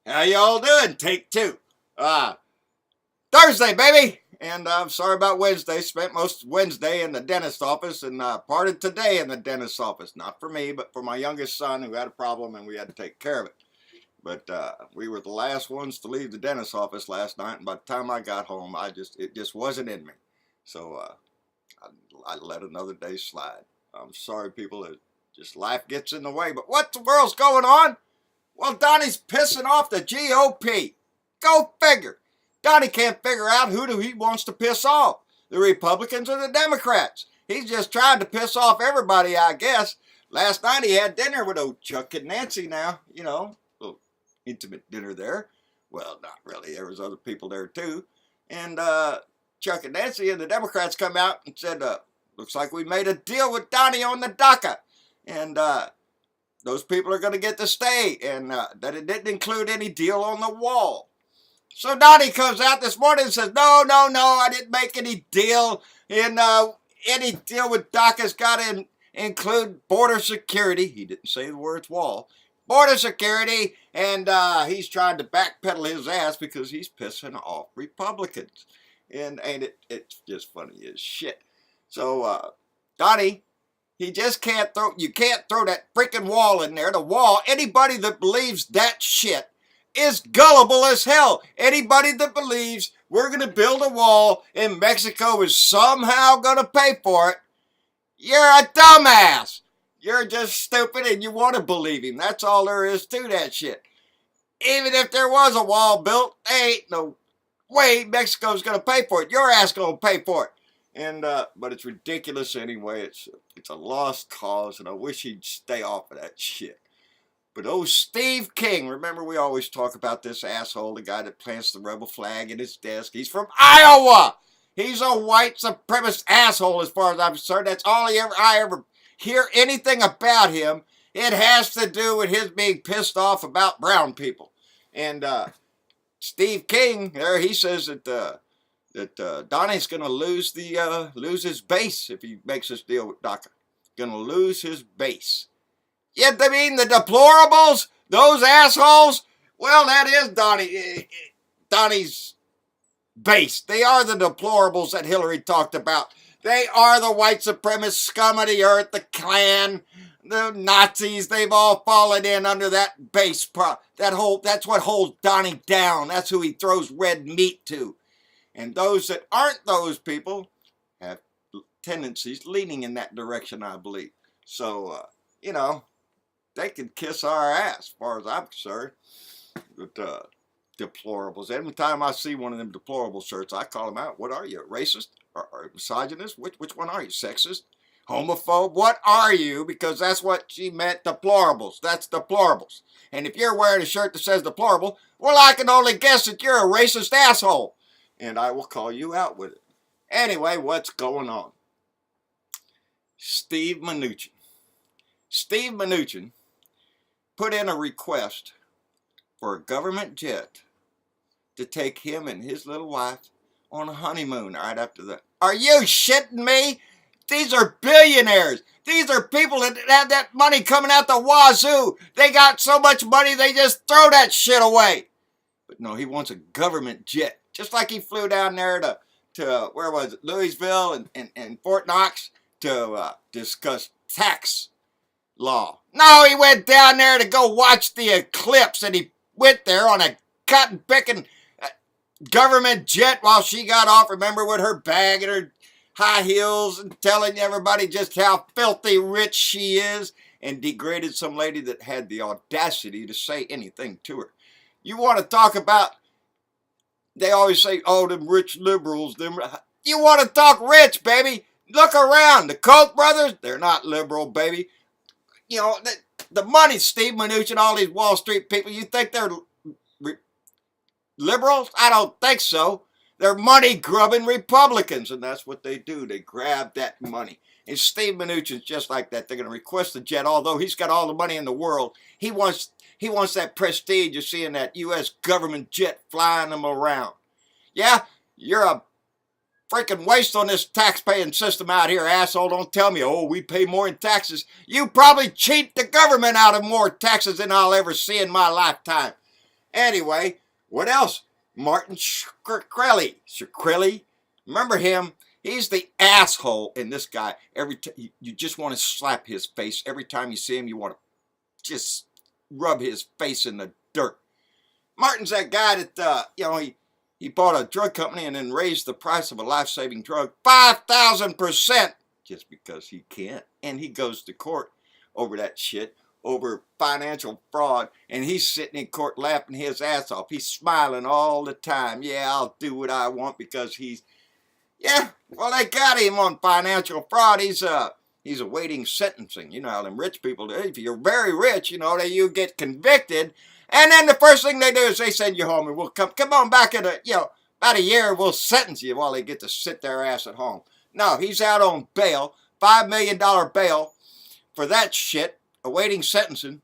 How y'all doing? Take two. Thursday, baby! And I'm sorry about Wednesday. Spent most Wednesday in the dentist office and part of today in the dentist office. Not for me, but for my youngest son who had a problem and we had to take care of it. But we were the last ones to leave the dentist office last night, and by the time I got home, it just wasn't in me. So I let another day slide. I'm sorry, people. Just life gets in the way. But what the world's going on? Well, Donnie's pissing off the GOP. Go figure. Donnie can't figure out who he wants to piss off, the Republicans or the Democrats. He's just trying to piss off everybody, I guess. Last night he had dinner with old Chuck and Nancy now, a little intimate dinner there. Well, not really. There was other people there too. And Chuck and Nancy and the Democrats come out and said, looks like we made a deal with Donnie on the DACA. And those people are going to get to stay, and that it didn't include any deal on the wall. So Donnie comes out this morning and says, no, I didn't make any deal. And any deal with DACA's got to include border security. He didn't say the words wall. Border security, and he's trying to backpedal his ass because he's pissing off Republicans. And it's just funny as shit. So Donnie, you can't throw that freaking wall in there. The wall, anybody that believes that shit is gullible as hell. Anybody that believes we're going to build a wall and Mexico is somehow going to pay for it, you're a dumbass. You're just stupid and you want to believe him. That's all there is to that shit. Even if there was a wall built, there ain't no way Mexico's going to pay for it. Your ass going to pay for it. And but it's ridiculous anyway. It's a lost cause, and I wish he'd stay off of that shit. But Steve King, remember we always talk about this asshole, the guy that plants the rebel flag in his desk. He's from Iowa. He's a white supremacist asshole as far as I'm concerned. That's all I ever hear anything about him. It has to do with his being pissed off about brown people. And Steve King, there he says that Donnie's going to lose his base if he makes this deal with DACA. Going to lose his base. Yeah, I mean the deplorables, those assholes. Well, that is Donnie's base. They are the deplorables that Hillary talked about. They are the white supremacist scum of the earth, the Klan, the Nazis. They've all fallen in under that base. That's what holds Donnie down. That's who he throws red meat to. And those that aren't those people have tendencies leaning in that direction, I believe. So, they can kiss our ass, as far as I'm concerned. But deplorables. Every time I see one of them deplorable shirts, I call them out. What are you, racist? Or misogynist? Which one are you, sexist? Homophobe? What are you? Because that's what she meant, deplorables. That's deplorables. And if you're wearing a shirt that says deplorable, well, I can only guess that you're a racist asshole. And I will call you out with it. Anyway, what's going on? Steve Mnuchin. Steve Mnuchin put in a request for a government jet to take him and his little wife on a honeymoon right after that. Are you shitting me? These are billionaires. These are people that have that money coming out the wazoo. They got so much money they just throw that shit away. But no, he wants a government jet. Just like he flew down there to where was it, Louisville and Fort Knox to discuss tax law. No, he went down there to go watch the eclipse, and he went there on a cotton-picking government jet while she got off, remember, with her bag and her high heels and telling everybody just how filthy rich she is, and degraded some lady that had the audacity to say anything to her. You want to talk about, they always say, oh, them rich liberals. You want to talk rich, baby? Look around. The Koch brothers, they're not liberal, baby. The money, Steve Mnuchin, all these Wall Street people, you think they're liberals? I don't think so. They're money-grubbing Republicans, and that's what they do. They grab that money. And Steve Mnuchin's just like that. They're going to request the jet, although he's got all the money in the world. He wants that prestige of seeing that U.S. government jet flying them around. Yeah, you're a freaking waste on this tax-paying system out here, asshole. Don't tell me, oh, we pay more in taxes. You probably cheat the government out of more taxes than I'll ever see in my lifetime. Anyway, what else? Martin Shkreli. Remember him? He's the asshole in this guy. Every time you just want to slap his face. Every time you see him, you want to just rub his face in the dirt. Martin's that guy that, he bought a drug company and then raised the price of a life-saving drug 5,000% just because he can't. And he goes to court over that shit, over financial fraud, and he's sitting in court laughing his ass off. He's smiling all the time. Yeah, I'll do what I want because well, they got him on financial fraud. He's awaiting sentencing. You know how them rich people do. If you're very rich, you get convicted, and then the first thing they do is they send you home, and we'll come on back in about a year, we'll sentence you while they get to sit their ass at home. No, he's out on bail, $5 million bail for that shit, awaiting sentencing,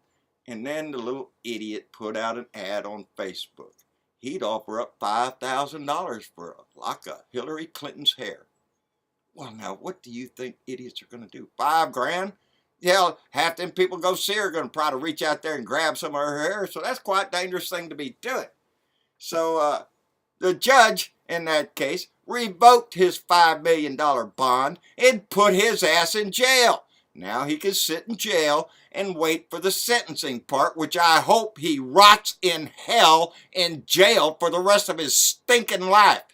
and then the little idiot put out an ad on Facebook. He'd offer up $5,000 for a lock of Hillary Clinton's hair. Well, now, what do you think idiots are going to do? $5,000? Yeah, half them people go see her are going to try to reach out there and grab some of her hair, so that's quite a dangerous thing to be doing. So, the judge, in that case, revoked his $5 million bond and put his ass in jail. Now he can sit in jail and wait for the sentencing part, which I hope he rots in hell in jail for the rest of his stinking life,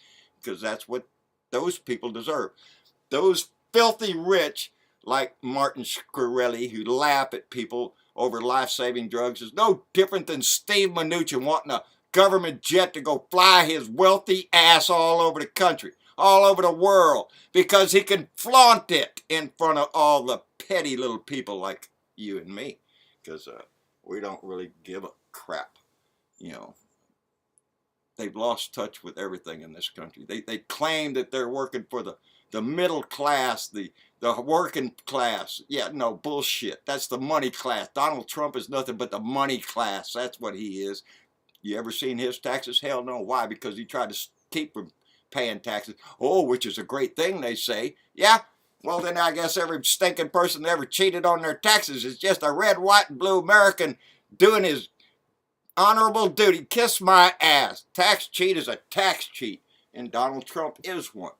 because that's what those people deserve. Those filthy rich, like Martin Shkreli, who laugh at people over life-saving drugs, is no different than Steve Mnuchin wanting a government jet to go fly his wealthy ass all over the country, all over the world, because he can flaunt it in front of all the petty little people like you and me, because we don't really give a crap. They've lost touch with everything in this country. They claim that they're working for the middle class, the working class. Yeah, no, bullshit. That's the money class. Donald Trump is nothing but the money class. That's what he is. You ever seen his taxes? Hell no. Why? Because he tried to keep from paying taxes. Oh, which is a great thing, they say. Yeah? Well, then I guess every stinking person that ever cheated on their taxes is just a red, white, and blue American doing his honorable duty. Kiss my ass. Tax cheat is a tax cheat, and Donald Trump is one.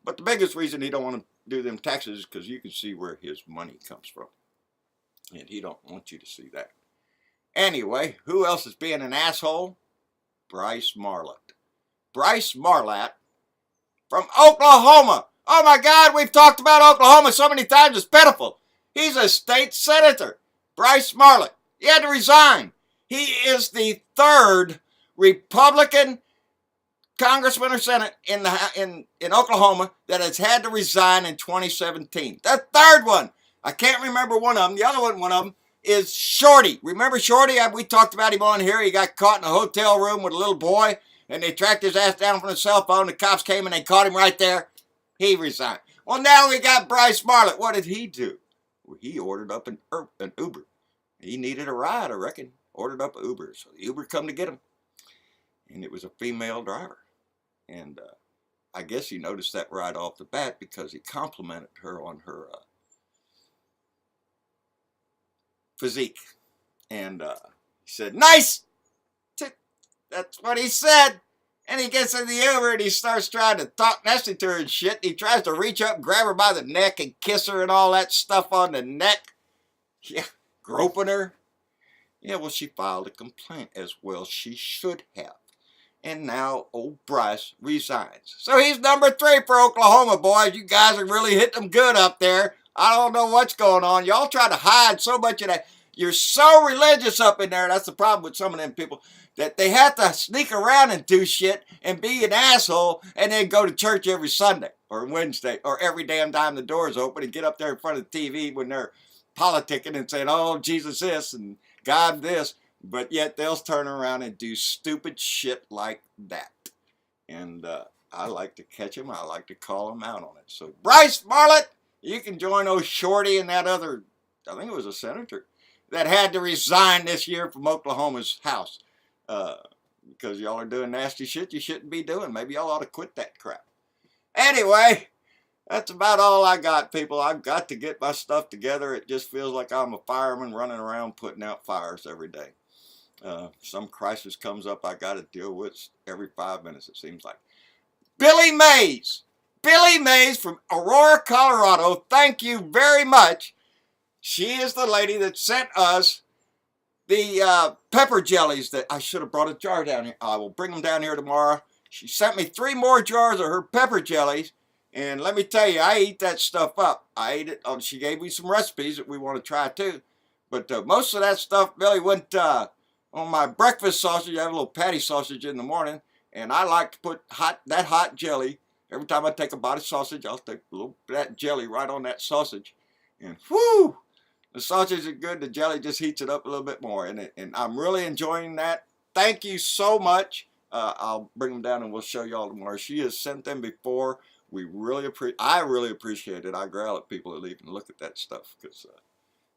But the biggest reason he don't want to do them taxes is because you can see where his money comes from, and he don't want you to see that. Anyway, who else is being an asshole? Bryce Marlatt. Bryce Marlatt from Oklahoma. Oh my God, we've talked about Oklahoma so many times, it's pitiful. He's a state senator. Bryce Marlatt. He had to resign. He is the third Republican congressman or senator in Oklahoma that has had to resign in 2017. The third one. I can't remember one of them. The other one of them, is Shorty. Remember Shorty? We talked about him on here. He got caught in a hotel room with a little boy, and they tracked his ass down from the cell phone. The cops came and they caught him right there. He resigned. Well, now we got Bryce Marlatt. What did he do? Well, he ordered up an Uber. He needed a ride, I reckon. Ordered up an Uber. So the Uber come to get him. And it was a female driver. And I guess he noticed that right off the bat because he complimented her on her physique. And he said, "Nice!" That's what he said. And he gets in the Uber and he starts trying to talk nasty to her and shit. He tries to reach up and grab her by the neck and kiss her and all that stuff on the neck. Yeah, groping her. Yeah, well, she filed a complaint, as well she should have. And now old Bryce resigns. So he's number 3 for Oklahoma, boys. You guys are really hitting them good up there. I don't know what's going on. Y'all try to hide so much of that. You're so religious up in there. That's the problem with some of them people, that they have to sneak around and do shit and be an asshole and then go to church every Sunday or Wednesday or every damn time the door's open and get up there in front of the TV when they're politicking and saying, "Oh, Jesus this and God this." But yet they'll turn around and do stupid shit like that. And I like to catch them. I like to call them out on it. So Bryce Marlatt, you can join old Shorty and that other, I think it was a senator, that had to resign this year from Oklahoma's House. Because y'all are doing nasty shit you shouldn't be doing. Maybe y'all ought to quit that crap. Anyway, that's about all I got, people. I've got to get my stuff together. It just feels like I'm a fireman running around putting out fires every day. Some crisis comes up I got to deal with every 5 minutes, it seems like. Billy Mays. Billy Mays from Aurora, Colorado. Thank you very much. She is the lady that sent us the pepper jellies that I should have brought a jar down here. I will bring them down here tomorrow. She sent me 3 more jars of her pepper jellies. And let me tell you, I eat that stuff up. I ate it. Oh, she gave me some recipes that we want to try too. But most of that stuff, Billy, went on my breakfast sausage. I have a little patty sausage in the morning. And I like to put that hot jelly. Every time I take a bite of sausage, I'll take a little bit of that jelly right on that sausage. And whoo! The sausage is good. The jelly just heats it up a little bit more. And I'm really enjoying that. Thank you so much. I'll bring them down and we'll show you all tomorrow. She has sent them before. I really appreciate it. I growl at people that even look at that stuff because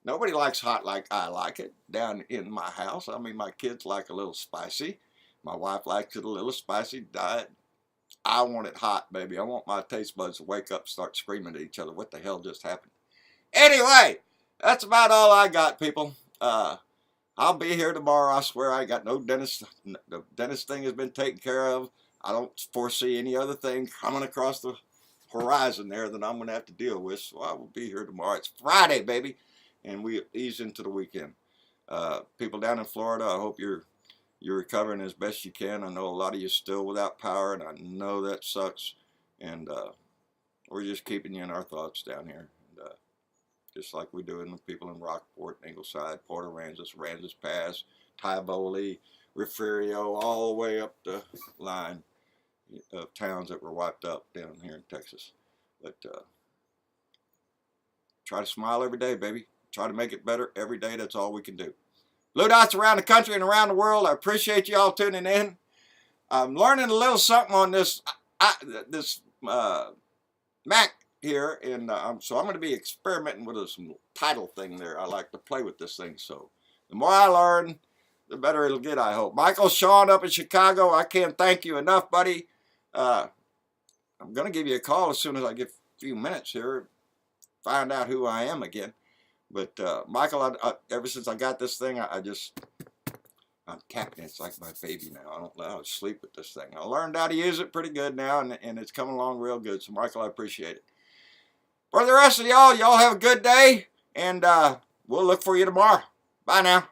nobody likes hot like I like it down in my house. I mean, my kids like a little spicy. My wife likes it a little spicy. I want it hot, baby. I want my taste buds to wake up and start screaming at each other. What the hell just happened? Anyway, that's about all I got, people. I'll be here tomorrow. I swear I got no dentist. The dentist thing has been taken care of. I don't foresee any other thing coming across the horizon there that I'm going to have to deal with. So I will be here tomorrow. It's Friday, baby. And we ease into the weekend. People down in Florida, I hope you're recovering as best you can. I know a lot of you still without power, and I know that sucks. And we're just keeping you in our thoughts down here. And, just like we do in the people in Rockport, Ingleside, Port Aransas, Aransas Pass, Tivoli, Refugio, all the way up the line of towns that were wiped out down here in Texas. But try to smile every day, baby. Try to make it better every day. That's all we can do. Blue Dots around the country and around the world. I appreciate you all tuning in. I'm learning a little something on this Mac here, and so I'm going to be experimenting with some title thing there. I like to play with this thing, so the more I learn, the better it'll get, I hope. Michael Sean up in Chicago, I can't thank you enough, buddy. I'm going to give you a call as soon as I get a few minutes here, find out who I am again. But Michael, ever since I got this thing, I'm capping it. It's like my baby now. I don't let out sleep with this thing. I learned how to use it pretty good now, and it's coming along real good. So, Michael, I appreciate it. For the rest of y'all have a good day, and we'll look for you tomorrow. Bye now.